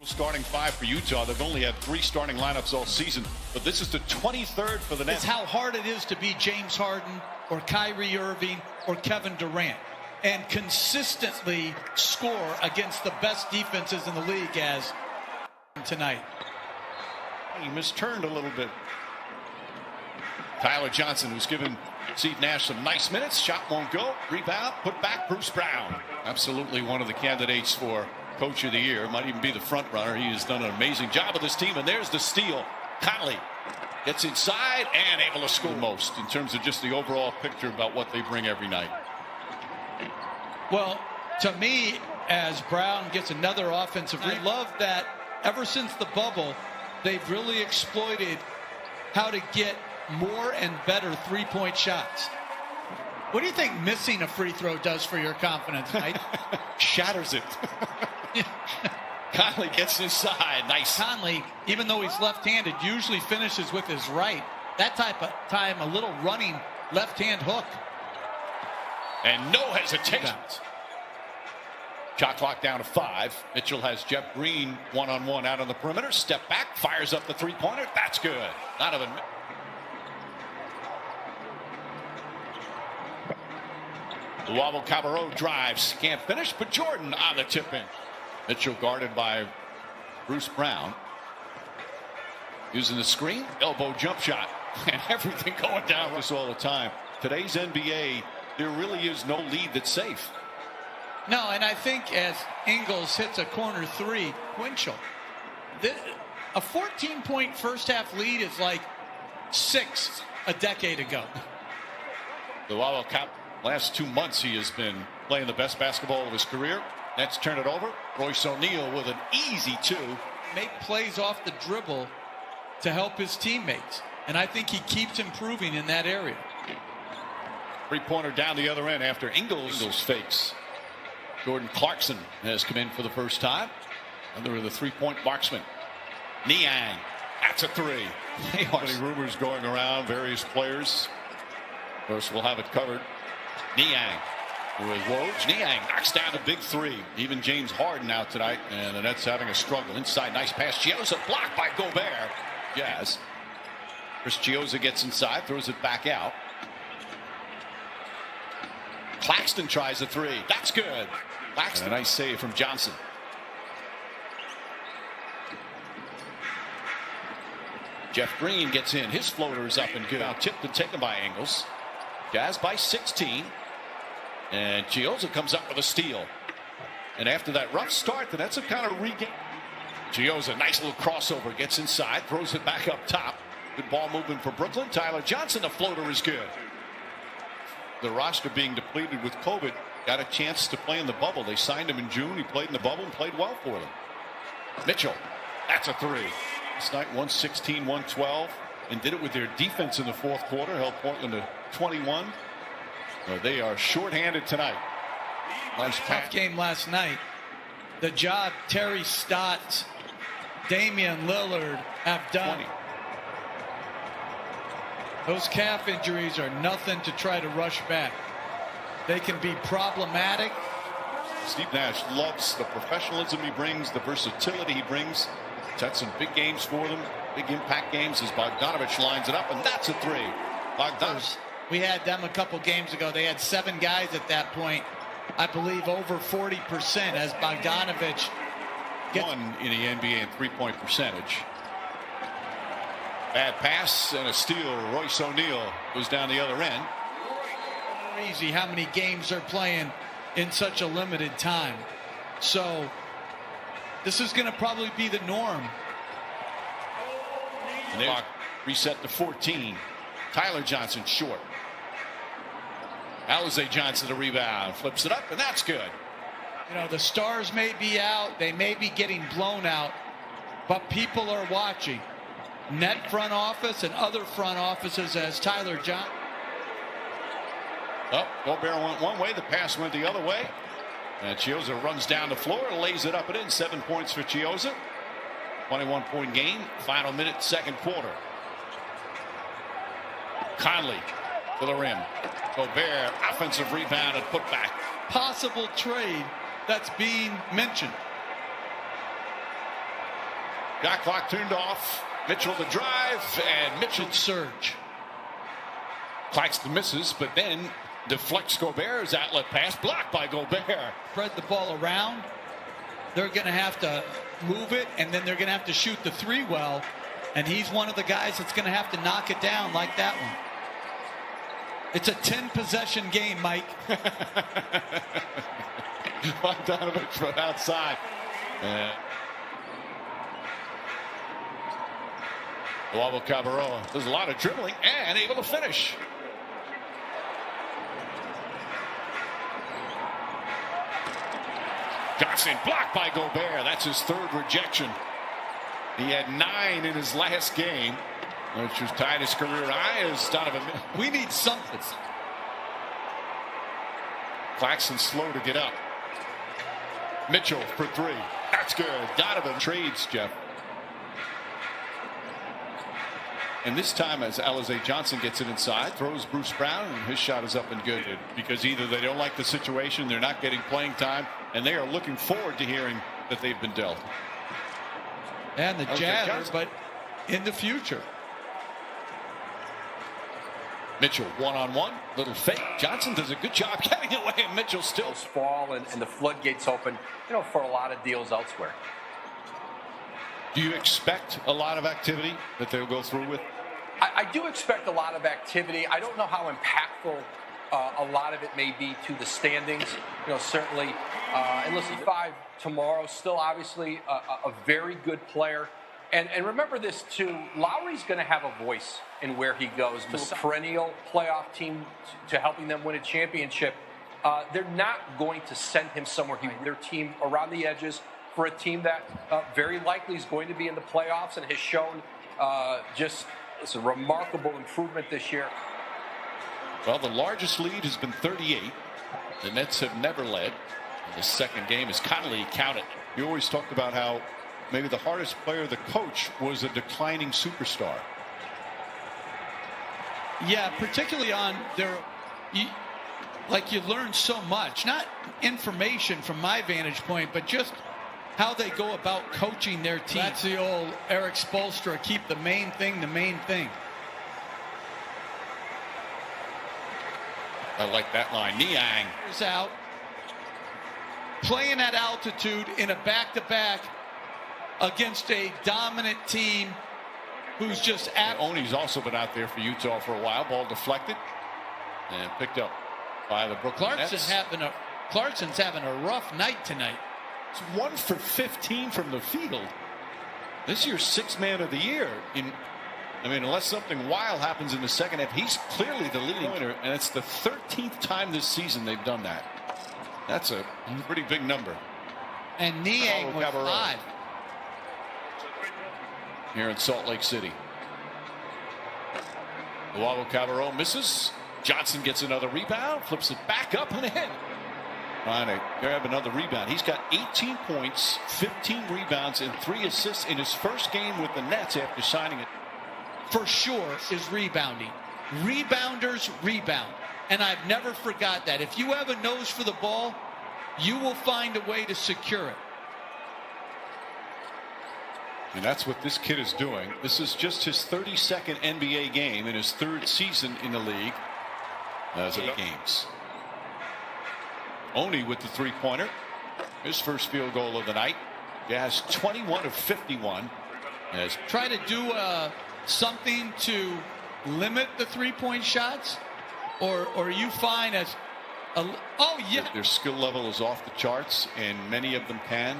Starting five for Utah. They've only had 3 starting lineups all season, but this is the 23rd for the Nets. It's how hard it is to be James Harden or Kyrie Irving or Kevin Durant and consistently score against the best defenses in the league as tonight. He misturned a little bit. Tyler Johnson, who's given Steve Nash some nice minutes. Shot won't go. Rebound. Put back. Bruce Brown. Absolutely one of the candidates for Coach of the Year. Might even be the front runner. He has done an amazing job with this team. And there's the steal. Conley gets inside and able to score most in terms of just the overall picture about what they bring every night. Well, to me, as Brown gets another offensive I love that ever since the bubble, they've really exploited how to get more and better three-point shots. What do you think missing a free throw does for your confidence, Mike? Shatters it. Conley gets inside. Nice. Conley, even though he's left-handed, usually finishes with his right. That type of time, a little running left-hand hook. And no hesitation. Shot clock down to 5. Mitchell has Jeff Green one-on-one out on the perimeter. Step back, fires up the three-pointer. That's good. Not even. Luavo Cabarro drives. Can't finish, but Jordan on the tip-in. Mitchell guarded by Bruce Brown. Using the screen, elbow jump shot. And everything going down this all the time. Today's NBA, there really is no lead that's safe. No, and I think as Ingles hits a corner three, Winchell, a 14-point first-half lead is like 6 a decade ago. Luavo Cap. Last 2 months he has been playing the best basketball of his career. Nets turn it over. Royce O'Neal with an easy 2. Make plays off the dribble to help his teammates. And I think he keeps improving in that area. Three-pointer down the other end after Ingles fakes. Jordan Clarkson has come in for the first time. Under the three-point marksman. Niang. That's a 3. Many rumors going around, various players. Of course, we'll have it covered. Niang with Woj. Niang knocks down a big 3. Even James Harden out tonight, and the Nets having a struggle. Inside, nice pass. Chiozza blocked by Gobert. Jazz. Chris Chiozza gets inside, throws it back out. Claxton tries a 3. That's good. Claxton. And a nice save from Johnson. Jeff Green gets in. His floater is up and good. Now tipped and taken by Ingles. Jazz by 16. And Chiozza comes up with a steal. And after that rough start, the Nets have kind of regained. Chiozza, nice little crossover, gets inside, throws it back up top. Good ball movement for Brooklyn. Tyler Johnson, the floater is good. The roster being depleted with COVID, got a chance to play in the bubble. They signed him in June. He played in the bubble and played well for them. Mitchell, that's a 3. This night, 116-112, and did it with their defense in the fourth quarter. Held Portland to 21. They are shorthanded tonight. Nice tough game last night. The job Terry Stotts, Damian Lillard have done. 20. Those calf injuries are nothing to try to rush back. They can be problematic. Steve Nash loves the professionalism he brings, the versatility he brings. He's had some big games for them, big impact games as Bogdanovich lines it up, and that's a 3. Bogdanovich. We had them a couple games ago. They had 7 guys at that point. I believe over 40% as Bogdanovich gets one in the NBA in three-point percentage. Bad pass and a steal. Royce O'Neal goes down the other end. Crazy how many games they're playing in such a limited time. So this is going to probably be the norm. And they reset to 14. Tyler Johnson short. Alize Johnson the rebound, flips it up, and that's good. You know, the stars may be out, they may be getting blown out, but people are watching. Net front office and other front offices as Tyler Johnson. Oh, Gobert went one way, the pass went the other way. And Chiozza runs down the floor, lays it up and in. 7 points for Chiozza. 21-point game, final minute, second quarter. Conley to the rim. Gobert, offensive rebound and put back. Possible trade that's being mentioned. Shot clock turned off. Mitchell the drive, and Mitchell surge. Claxton misses, but then deflects Gobert's outlet pass, blocked by Gobert. Spread the ball around. They're going to have to move it, and then they're going to have to shoot the three well. And he's one of the guys that's going to have to knock it down like that one. It's a 10-possession game, Mike. Bogdanovich from outside. Luavo Cabarro does a lot of dribbling and able to finish. Johnson blocked by Gobert. That's his third rejection. He had 9 in his last game, which was tied his career high as Donovan. We need something. Claxton slow to get up. Mitchell for 3. That's good. Donovan trades, Jeff. And this time, as Alize Johnson gets it inside, throws Bruce Brown, and his shot is up and good. Because either they don't like the situation, they're not getting playing time, and they are looking forward to hearing that they've been dealt. And the Jazz, but in the future. Mitchell one-on-one, little fake. Johnson does a good job getting away, and Mitchell still fall, and the floodgates open, for a lot of deals elsewhere. Do you expect a lot of activity that they'll go through with? I do expect a lot of activity. I don't know how impactful a lot of it may be to the standings. Certainly, and listen, 5 tomorrow, still obviously a very good player. And remember this too, Lowry's going to have a voice in where he goes. The perennial playoff team to helping them win a championship. They're not going to send him somewhere. Their team around the edges for a team that very likely is going to be in the playoffs and has shown just it's a remarkable improvement this year. Well, the largest lead has been 38. The Nets have never led. The second game is Connolly counted. You always talked about how maybe the hardest player, the coach, was a declining superstar. Yeah, particularly on their, you learn so much, not information from my vantage point, but just how they go about coaching their team. That's the old Eric Spoelstra, keep the main thing the main thing. I like that line. Niang is out. Playing at altitude in a back-to-back against a dominant team who's just at. Oni's also been out there for Utah for a while. Ball deflected and picked up by the Brooklyn Nets. Clarkson's having a rough night tonight. It's 1 for 15 from the field. This year's 6th man of the year. Unless something wild happens in the second half, he's clearly the leading winner, and it's the 13th time this season they've done that. That's a pretty big number. And Niang was 5. Here in Salt Lake City. Luavo Cabarro misses. Johnson gets another rebound, flips it back up and in. Trying to grab another rebound. He's got 18 points, 15 rebounds, and 3 assists in his first game with the Nets after signing it. For sure is rebounding. Rebounders rebound. And I've never forgot that. If you have a nose for the ball, you will find a way to secure it. And that's what this kid is doing. This is just his 32nd NBA game in his 3rd season in the league. As 8 games. Oni with the 3-pointer. His first field goal of the night. Jazz 21 of 51. As try to do something to limit the 3-point shots, or you find as their skill level is off the charts, and many of them can.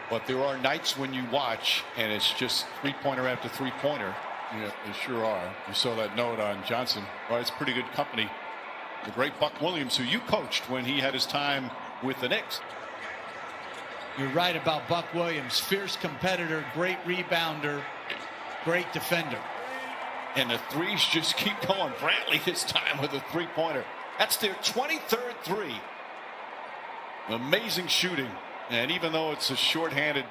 But there are nights when you watch and it's just 3-pointer after 3-pointer. Yeah, they sure are. You saw that note on Johnson. Well, it's pretty good company. The great Buck Williams, who you coached when he had his time with the Knicks. You're right about Buck Williams. Fierce competitor, great rebounder, great defender. And the threes just keep going. Brantley this time with a 3-pointer. That's their 23rd 3. Amazing shooting. And even though it's a shorthanded